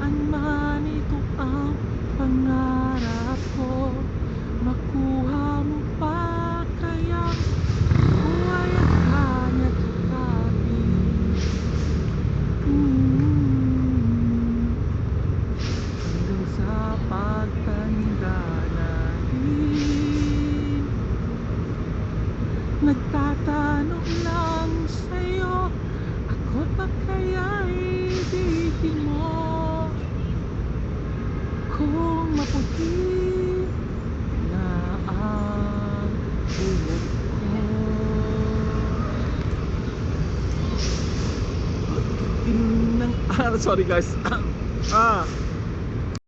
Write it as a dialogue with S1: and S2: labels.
S1: saan man ito ang pangarap ko. Makuha mo pa kaya buhay at kanya kitapin. Hanggang sa pagtanda natin, nagtatanong lang sa'yo, ako ba kaya'y ibigin mo? Kung maputi na ang buhok ko. Sorry guys.